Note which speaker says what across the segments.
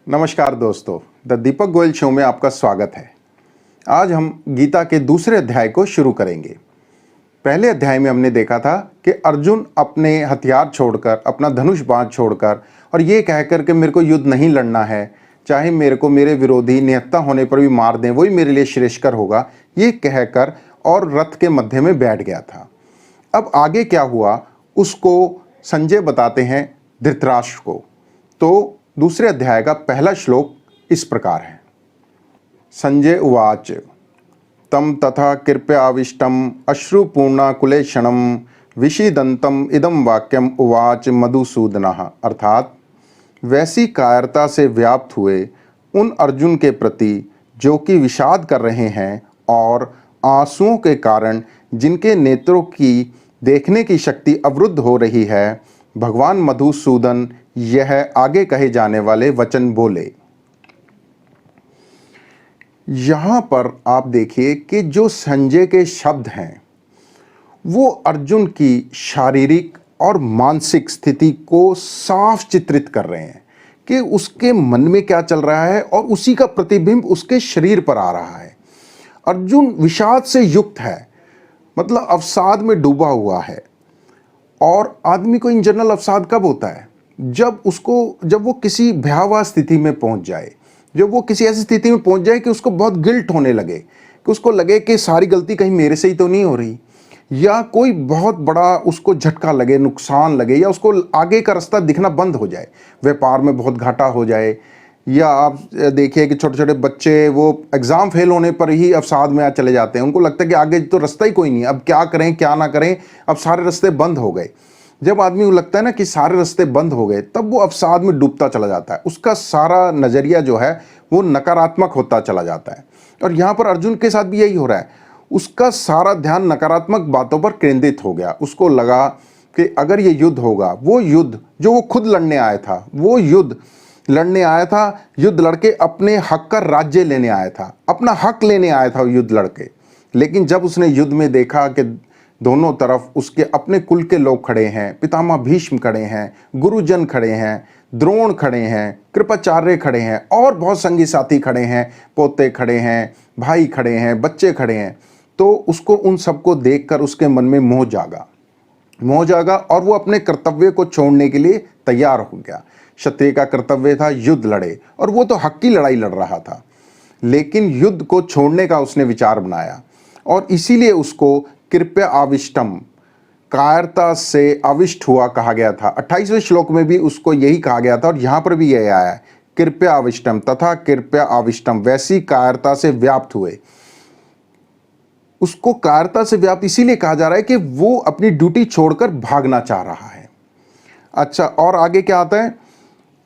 Speaker 1: नमस्कार दोस्तों, the Deepak Goyal show में आपका स्वागत है। आज हम गीता के दूसरे अध्याय को शुरू करेंगे। पहले अध्याय में हमने देखा था कि अर्जुन अपने हथियार छोड़कर, अपना धनुष बाण छोड़कर और ये कहकर कि मेरे को युद्ध नहीं लड़ना है, चाहे मेरे को मेरे विरोधी निहत्था होने पर भी मार दें, वही मेरे लिए श्रेष्ठकर होगा, ये कहकर और रथ के मध्य में बैठ गया था। अब आगे क्या हुआ उसको संजय बताते हैं धृतराष्ट्र को। तो दूसरे अध्याय का पहला श्लोक इस प्रकार है। संजय उवाच तम तथा कृपयाविष्टम अश्रुपूर्णाकुलेक्षणम विषीदंतम इदम वाक्यम उवाच मधुसूदनः। अर्थात वैसी कायरता से व्याप्त हुए उन अर्जुन के प्रति जो कि विषाद कर रहे हैं और आंसुओं के कारण जिनके नेत्रों की देखने की शक्ति अवरुद्ध हो रही है, भगवान मधुसूदन यह आगे कहे जाने वाले वचन बोले। यहां पर आप देखिए कि जो संजय के शब्द हैं वो अर्जुन की शारीरिक और मानसिक स्थिति को साफ चित्रित कर रहे हैं कि उसके मन में क्या चल रहा है और उसी का प्रतिबिंब उसके शरीर पर आ रहा है। अर्जुन विषाद से युक्त है, मतलब अवसाद में डूबा हुआ है। और आदमी को इन जनरल अवसाद कब होता है? जब वो किसी भयावह स्थिति में पहुंच जाए, जब वो किसी ऐसी स्थिति में पहुंच जाए कि उसको बहुत गिल्ट होने लगे, कि उसको लगे कि सारी गलती कहीं मेरे से ही तो नहीं हो रही, या कोई बहुत बड़ा उसको झटका लगे, नुकसान लगे, या उसको आगे का रास्ता दिखना बंद हो जाए, व्यापार में बहुत घाटा हो जाए। या आप देखिए कि छोटे छोटे बच्चे वो एग्ज़ाम फेल होने पर ही अवसाद में चले जाते हैं। उनको लगता है कि आगे तो रास्ता ही कोई नहीं, अब क्या करें क्या ना करें, अब सारे रास्ते बंद हो गए। जब आदमी को लगता है ना कि सारे रास्ते बंद हो गए, तब वो अवसाद में डूबता चला जाता है। उसका सारा नज़रिया जो है वो नकारात्मक होता चला जाता है। और यहाँ पर अर्जुन के साथ भी यही हो रहा है। उसका सारा ध्यान नकारात्मक बातों पर केंद्रित हो गया। उसको लगा कि अगर ये युद्ध होगा, वो युद्ध जो वो खुद लड़ने आया था, वो युद्ध लड़ने आया था, युद्ध लड़के अपने हक का राज्य लेने आया था, अपना हक लेने आया था युद्ध लड़के। लेकिन जब उसने युद्ध में देखा कि दोनों तरफ उसके अपने कुल के लोग खड़े हैं, पितामह भीष्म खड़े हैं, गुरुजन खड़े हैं, द्रोण खड़े हैं, कृपाचार्य खड़े हैं और बहुत संगी साथी खड़े हैं, पोते खड़े हैं, भाई खड़े हैं, बच्चे खड़े हैं, तो उसको उन सबको देखकर उसके मन में मोह जागा और वो अपने कर्तव्य को छोड़ने के लिए तैयार हो गया। क्षत्रिय का कर्तव्य था युद्ध लड़े, और वो तो हक की लड़ाई लड़ रहा था, लेकिन युद्ध को छोड़ने का उसने विचार बनाया। और इसीलिए उसको कृपया आविष्टम, कायरता से आविष्ट हुआ कहा गया था। 28वें श्लोक में भी उसको यही कहा गया था और यहाँ पर भी यही आया है, कृपया आविष्टम तथा कृपया आविष्टम, वैसी कायरता से व्याप्त हुए। उसको कायरता से व्याप्त इसीलिए कहा जा रहा है कि वो अपनी ड्यूटी छोड़कर भागना चाह रहा है। अच्छा, और आगे क्या आता है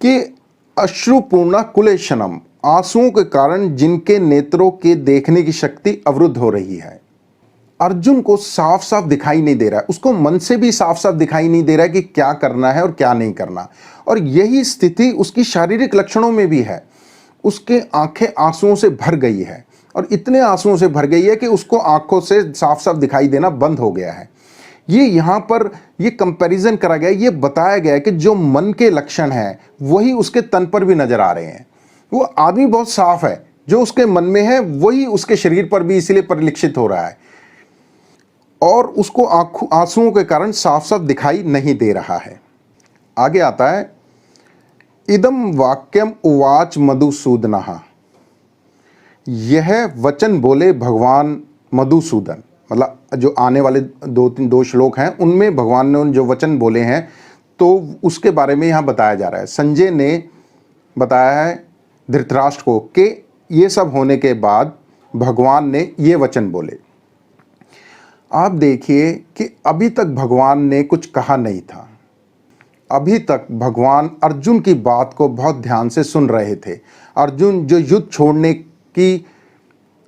Speaker 1: कि अश्रुपूर्णा कुलेक्षणम, आंसुओं के कारण जिनके नेत्रों के देखने की शक्ति अवरुद्ध हो रही है। अर्जुन को साफ साफ दिखाई नहीं दे रहा है, उसको मन से भी साफ साफ दिखाई नहीं दे रहा है कि क्या करना है और क्या नहीं करना। और यही स्थिति उसकी शारीरिक लक्षणों में भी है। उसके आंखें आंसुओं से भर गई है, और इतने आंसुओं से भर गई है कि उसको आंखों से साफ साफ दिखाई देना बंद हो गया है। ये यहाँ पर ये कंपैरिजन करा गया, ये बताया गया कि जो मन के लक्षण हैं वही उसके तन पर भी नजर आ रहे हैं। वो आदमी बहुत साफ है, जो उसके मन में है वही उसके शरीर पर भी इसीलिए परिलक्षित हो रहा है, और उसको आंसुओं के कारण साफ साफ दिखाई नहीं दे रहा है। आगे आता है इदम वाक्यम उवाच मधुसूदनः। यह वचन बोले भगवान मधुसूदन, मतलब जो आने वाले दो श्लोक हैं उनमें भगवान ने जो वचन बोले हैं तो उसके बारे में यहाँ बताया जा रहा है। संजय ने बताया है धृतराष्ट्र को कि ये सब होने के बाद भगवान ने ये वचन बोले। आप देखिए कि अभी तक भगवान ने कुछ कहा नहीं था। अभी तक भगवान अर्जुन की बात को बहुत ध्यान से सुन रहे थे। अर्जुन जो युद्ध छोड़ने की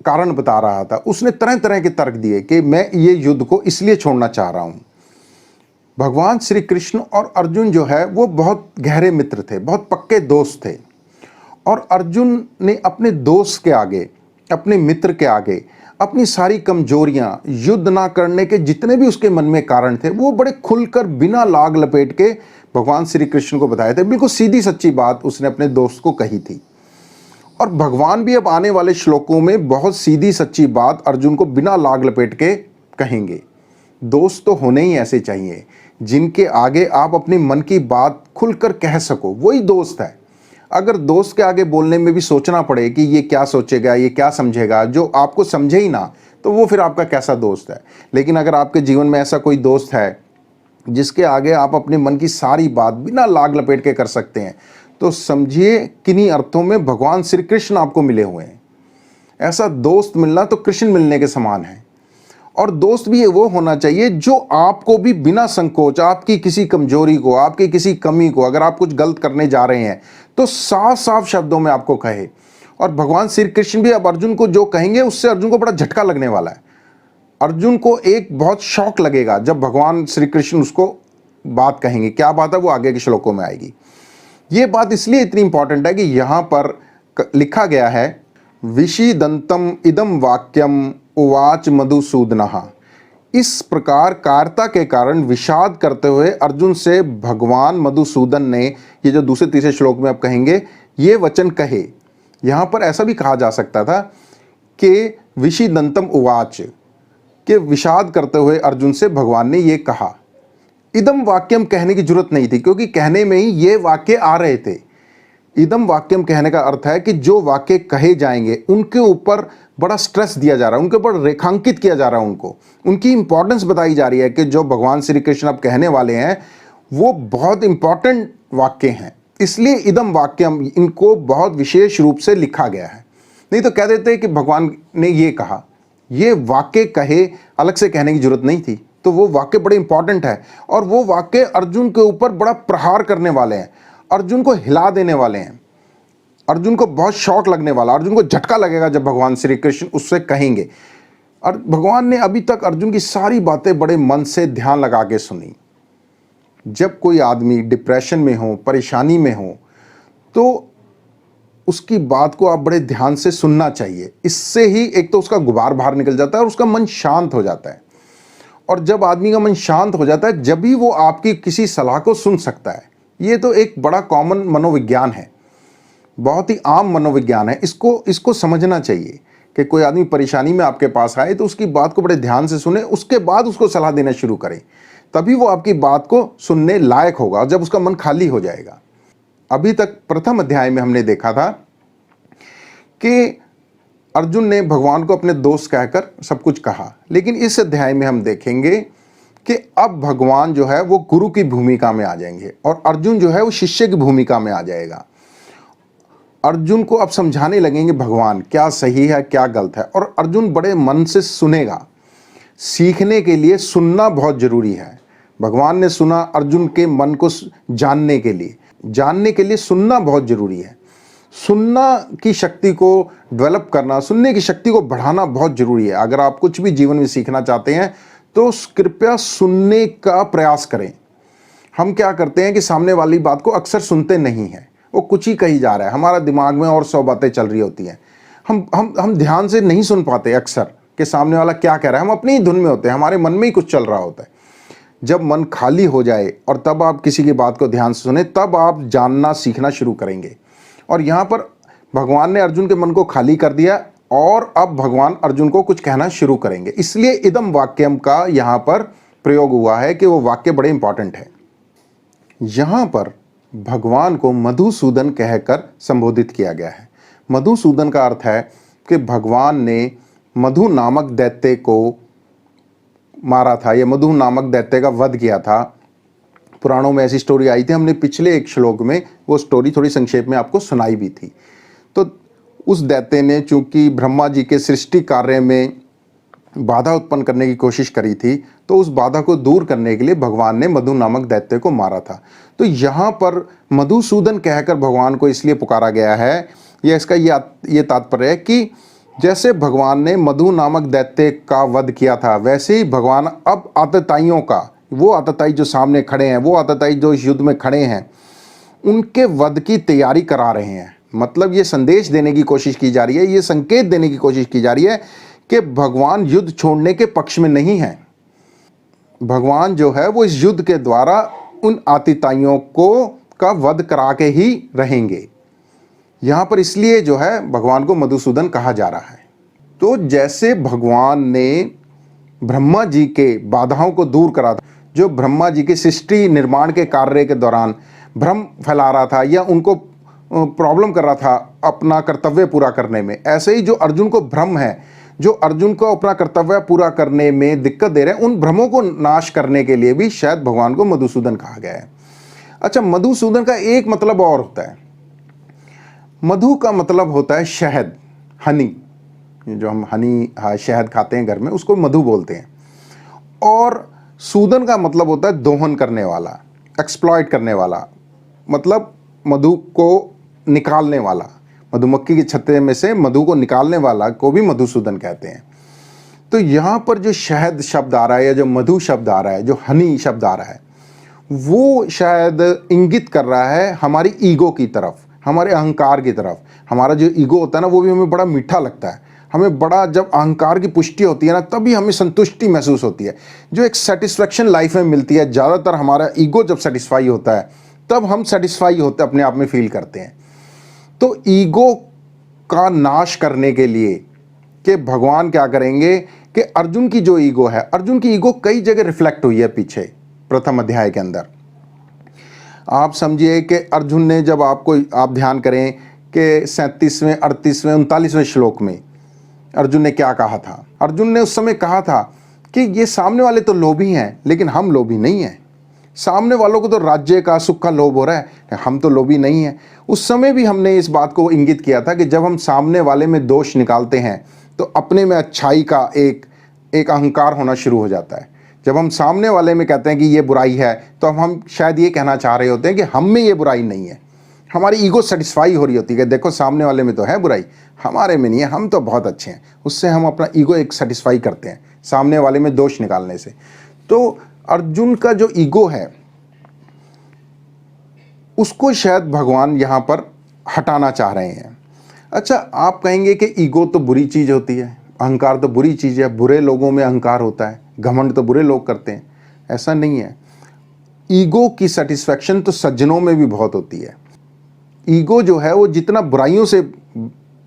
Speaker 1: कारण बता रहा था, उसने तरह तरह के तर्क दिए कि मैं ये युद्ध को इसलिए छोड़ना चाह रहा हूँ। भगवान श्री कृष्ण और अर्जुन जो है वो बहुत गहरे मित्र थे, बहुत पक्के दोस्त थे। और अर्जुन ने अपने दोस्त के आगे, अपने मित्र के आगे अपनी सारी कमजोरियां, युद्ध ना करने के जितने भी उसके मन में कारण थे, वो बड़े खुलकर बिना लाग लपेट के भगवान श्री कृष्ण को बताए थे। बिल्कुल सीधी सच्ची बात उसने अपने दोस्त को कही थी। और भगवान भी अब आने वाले श्लोकों में बहुत सीधी सच्ची बात अर्जुन को बिना लाग लपेट के कहेंगे। दोस्त तो होने ही ऐसे चाहिए जिनके आगे आप अपने मन की बात खुलकर कह सको, वही दोस्त है। अगर दोस्त के आगे बोलने में भी सोचना पड़े कि ये क्या सोचेगा, ये क्या समझेगा, जो आपको समझे ही ना, तो वो फिर आपका कैसा दोस्त है। लेकिन अगर आपके जीवन में ऐसा कोई दोस्त है जिसके आगे आप अपने मन की सारी बात बिना लाग लपेट के कर सकते हैं, तो समझिए किन्हीं अर्थों में भगवान श्री कृष्ण आपको मिले हुए हैं। ऐसा दोस्त मिलना तो कृष्ण मिलने के समान है। और दोस्त भी वो होना चाहिए जो आपको भी बिना संकोच, आपकी किसी कमजोरी को, आपकी किसी कमी को, अगर आप कुछ गलत करने जा रहे हैं तो साफ साफ शब्दों में आपको कहे। और भगवान श्री कृष्ण भी अब अर्जुन को जो कहेंगे उससे अर्जुन को बड़ा झटका लगने वाला है। अर्जुन को एक बहुत शौक लगेगा जब भगवान श्री कृष्ण उसको बात कहेंगे। क्या बात है वो आगे के श्लोकों में आएगी। ये बात इसलिए इतनी इंपॉर्टेंट है कि यहां पर लिखा गया है, विषीदंतम इदम वाक्यम उवाच मधुसूदनः। इस प्रकार कायरता के कारण विषाद करते हुए अर्जुन से भगवान मधुसूदन ने, ये जो दूसरे तीसरे श्लोक में आप कहेंगे, ये वचन कहे। यहां पर ऐसा भी कहा जा सकता था कि विषीदंतम उवाच, के विषाद करते हुए अर्जुन से भगवान ने ये कहा। इदम वाक्यम कहने की जरूरत नहीं थी, क्योंकि कहने में ही ये वाक्य आ रहे थे। इदम वाक्यम कहने का अर्थ है कि जो वाक्य कहे जाएंगे उनके ऊपर बड़ा स्ट्रेस दिया जा रहा है, उनके ऊपर रेखांकित किया जा रहा है, उनकी इंपॉर्टेंस बताई जा रही है कि जो भगवान श्री कृष्ण अब कहने वाले हैं वो बहुत इंपॉर्टेंट वाक्य हैं। इसलिए इदम वाक्यम, इनको बहुत विशेष रूप से लिखा गया है। नहीं तो कह देते कि भगवान ने ये कहा, ये वाक्य कहे, अलग से कहने की जरूरत नहीं थी। तो वो वाक्य बड़े इंपॉर्टेंट है और वो वाक्य अर्जुन के ऊपर बड़ा प्रहार करने वाले हैं, अर्जुन को हिला देने वाले हैं, अर्जुन को बहुत शौक लगने वाला, अर्जुन को झटका लगेगा जब भगवान श्री कृष्ण उससे कहेंगे। और भगवान ने अभी तक अर्जुन की सारी बातें बड़े मन से ध्यान लगा के सुनी। जब कोई आदमी डिप्रेशन में हो, परेशानी में हो, तो उसकी बात को आप बड़े ध्यान से सुनना चाहिए। इससे ही एक तो उसका गुबार बाहर निकल जाता है और उसका मन शांत हो जाता है। और जब आदमी का मन शांत हो जाता है, जब भी वो आपकी किसी सलाह को सुन सकता है। ये तो एक बड़ा कॉमन मनोविज्ञान है, बहुत ही आम मनोविज्ञान है। इसको समझना चाहिए कि कोई आदमी परेशानी में आपके पास आए तो उसकी बात को बड़े ध्यान से सुने, उसके बाद उसको सलाह देना शुरू करें, तभी वो आपकी बात को सुनने लायक होगा, जब उसका मन खाली हो जाएगा। अभी तक प्रथम अध्याय में हमने देखा था कि अर्जुन ने भगवान को अपने दोस्त कहकर सब कुछ कहा, लेकिन इस अध्याय में हम देखेंगे कि अब भगवान जो है वो गुरु की भूमिका में आ जाएंगे और अर्जुन जो है वो शिष्य की भूमिका में आ जाएगा। अर्जुन को अब समझाने लगेंगे भगवान क्या सही है क्या गलत है, और अर्जुन बड़े मन से सुनेगा। सीखने के लिए सुनना बहुत जरूरी है। भगवान ने सुना अर्जुन के मन को जानने के लिए सुनना बहुत जरूरी है। सुनना की शक्ति को डेवलप करना, सुनने की शक्ति को बढ़ाना बहुत जरूरी है। अगर आप कुछ भी जीवन में सीखना चाहते हैं तो कृपया सुनने का प्रयास करें। हम क्या करते हैं कि सामने वाली बात को अक्सर सुनते नहीं हैं, वो कुछ ही कही जा रहा है, हमारा दिमाग में और 100 बातें चल रही होती हैं। हम ध्यान से नहीं सुन पाते अक्सर कि सामने वाला क्या कह रहा है। हम अपनी ही धुन में होते हैं, हमारे मन में ही कुछ चल रहा होता है। जब मन खाली हो जाए और तब आप किसी की बात को ध्यान से सुने, तब आप जानना सीखना शुरू करेंगे। और यहाँ पर भगवान ने अर्जुन के मन को खाली कर दिया और अब भगवान अर्जुन को कुछ कहना शुरू करेंगे। इसलिए इदम वाक्यम का यहाँ पर प्रयोग हुआ है कि वो वाक्य बड़े इंपॉर्टेंट है। यहाँ पर भगवान को मधुसूदन कहकर संबोधित किया गया है। मधुसूदन का अर्थ है कि भगवान ने मधु नामक दैत्य को मारा था, या मधु नामक दैत्य का वध किया था। पुराणों में ऐसी स्टोरी आई थी, हमने पिछले एक श्लोक में वो स्टोरी थोड़ी संक्षेप में आपको सुनाई भी थी। तो उस दैत्य ने चूंकि ब्रह्मा जी के सृष्टि कार्य में बाधा उत्पन्न करने की कोशिश करी थी, तो उस बाधा को दूर करने के लिए भगवान ने मधु नामक दैत्य को मारा था। तो यहाँ पर मधुसूदन कहकर भगवान को इसलिए पुकारा गया है, या इसका ये तात्पर्य है कि जैसे भगवान ने मधु नामक दैत्य का वध किया था, वैसे ही भगवान अब आतताइयों का, वो आतताई जो सामने खड़े हैं, वो आतताई जो इस युद्ध में खड़े हैं, उनके वध की तैयारी करा रहे हैं। मतलब ये संदेश देने की कोशिश की जा रही है, ये संकेत देने की कोशिश की जा रही है कि भगवान युद्ध छोड़ने के पक्ष में नहीं है। भगवान जो है वो इस युद्ध के द्वारा उन आतिताइयों को का वध करा के ही रहेंगे। यहाँ पर इसलिए जो है भगवान को मधुसूदन कहा जा रहा है। तो जैसे भगवान ने ब्रह्मा जी के बाधाओं को दूर करा था, जो ब्रह्मा जी के सृष्टि निर्माण के कार्य के दौरान भ्रम फैला रहा था या उनको प्रॉब्लम कर रहा था अपना कर्तव्य पूरा करने में, ऐसे ही जो अर्जुन को भ्रम है, जो अर्जुन को अपना कर्तव्य पूरा करने में दिक्कत दे रहे हैं, उन भ्रमों को नाश करने के लिए भी शायद भगवान को मधुसूदन कहा गया है। अच्छा, मधुसूदन का एक मतलब और होता है। मधु का मतलब होता है शहद, हनी, जो हम हनी शहद खाते हैं घर में, उसको मधु बोलते हैं। और सूदन का मतलब होता है दोहन करने वाला, एक्सप्लॉइट करने वाला, मतलब मधु को निकालने वाला, मधुमक्खी के छत्ते में से मधु को निकालने वाला को भी मधुसूदन कहते हैं। तो यहाँ पर जो शहद शब्द आ रहा है या जो मधु शब्द आ रहा है, जो हनी शब्द आ रहा है, वो शायद इंगित कर रहा है हमारी ईगो की तरफ, हमारे अहंकार की तरफ। हमारा जो ईगो होता है ना, वो भी हमें बड़ा मीठा लगता है। हमें बड़ा, जब अहंकार की पुष्टि होती है ना, तभी हमें संतुष्टि महसूस होती है, जो एक सेटिस्फेक्शन लाइफ में मिलती है। ज़्यादातर हमारा ईगो जब सेटिस्फाई होता है तब हम सेटिस्फाई होते अपने आप में फील करते हैं। तो ईगो का नाश करने के लिए कि भगवान क्या करेंगे कि अर्जुन की जो ईगो है, अर्जुन की ईगो कई जगह रिफ्लेक्ट हुई है पीछे प्रथम अध्याय के अंदर। आप समझिए कि अर्जुन ने, जब आप ध्यान करें कि 37वें, 38वें, 39वें श्लोक में अर्जुन ने क्या कहा था। अर्जुन ने उस समय कहा था कि ये सामने वाले तो लोभी हैं लेकिन हम लोभी नहीं हैं। सामने वालों को तो राज्य का, सुख का लोभ हो रहा है, हम तो लोभी नहीं हैं। उस समय भी हमने इस बात को इंगित किया था कि जब हम सामने वाले में दोष निकालते हैं तो अपने में अच्छाई का एक अहंकार होना शुरू हो जाता है। जब हम सामने वाले में कहते हैं कि ये बुराई है, तो हम शायद ये कहना चाह रहे होते हैं कि हम में ये बुराई नहीं है। हमारी ईगो सेटिस्फाई हो रही होती है कि देखो सामने वाले में तो है बुराई, हमारे में नहीं है, हम तो बहुत अच्छे हैं। उससे हम अपना ईगो एक सेटिस्फाई करते हैं सामने वाले में दोष निकालने से। तो अर्जुन का जो ईगो है उसको शायद भगवान यहाँ पर हटाना चाह रहे हैं। अच्छा, आप कहेंगे कि ईगो तो बुरी चीज़ होती है, अहंकार तो बुरी चीज़ है, बुरे लोगों में अहंकार होता है, घमंड तो बुरे लोग करते हैं। ऐसा नहीं है। ईगो की सेटिस्फैक्शन तो सज्जनों में भी बहुत होती है। ईगो जो है वो जितना बुराइयों से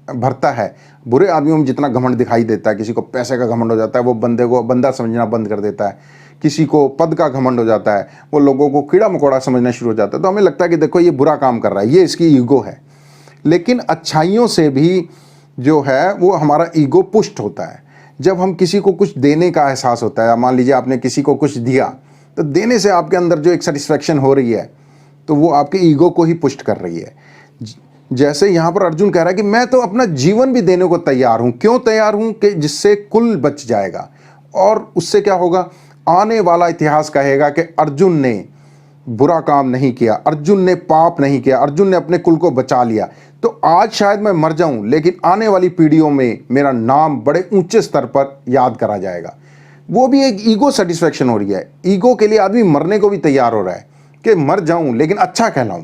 Speaker 1: भरता है, बुरे आदमियों में जितना घमंड दिखाई देता है, किसी को पैसे का घमंड हो जाता है, वो बंदे को बंदा समझना बंद कर देता है। किसी को पद का घमंड हो जाता है, वो लोगों को कीड़ा मकोड़ा समझना शुरू हो जाता है। तो हमें लगता है कि देखो ये बुरा काम कर रहा है, ये इसकी ईगो है। लेकिन अच्छाइयों से भी जो है वो हमारा ईगो पुष्ट होता है। जब हम किसी को कुछ देने का एहसास होता है, मान लीजिए आपने किसी को कुछ दिया, तो देने से आपके अंदर जो एक सेटिस्फेक्शन हो रही है, तो वो आपके ईगो को ही पुष्ट कर रही है। जैसे यहाँ पर अर्जुन कह रहा है कि मैं तो अपना जीवन भी देने को तैयार हूँ। क्यों तैयार हूँ? कि जिससे कुल बच जाएगा और उससे क्या होगा, आने वाला इतिहास कहेगा कि अर्जुन ने बुरा काम नहीं किया, अर्जुन ने पाप नहीं किया, अर्जुन ने अपने कुल को बचा लिया। तो आज शायद मैं मर जाऊं, लेकिन आने वाली पीढ़ियों में मेरा नाम बड़े ऊंचे स्तर पर याद करा जाएगा। वो भी एक ईगो सेटिस्फेक्शन हो रही है। ईगो के लिए आदमी मरने को भी तैयार हो रहा है कि मर जाऊं लेकिन अच्छा कहलाऊं।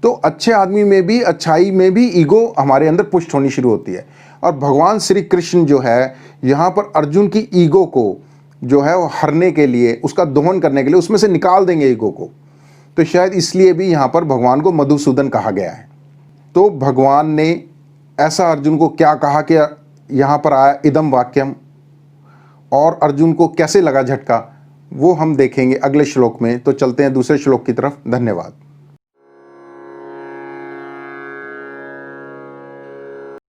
Speaker 1: तो अच्छे आदमी में भी, अच्छाई में भी ईगो हमारे अंदर पुष्ट होनी शुरू होती है। और भगवान श्री कृष्ण जो है यहाँ पर अर्जुन की ईगो को जो है वो हरने के लिए, उसका दोहन करने के लिए उसमें से निकाल देंगे ईगो को। तो शायद इसलिए भी यहाँ पर भगवान को मधुसूदन कहा गया है। तो भगवान ने ऐसा अर्जुन को क्या कहा कि यहाँ पर आया इदम वाक्यम, और अर्जुन को कैसे लगा झटका, वो हम देखेंगे अगले श्लोक में। तो चलते हैं दूसरे श्लोक की तरफ। धन्यवाद।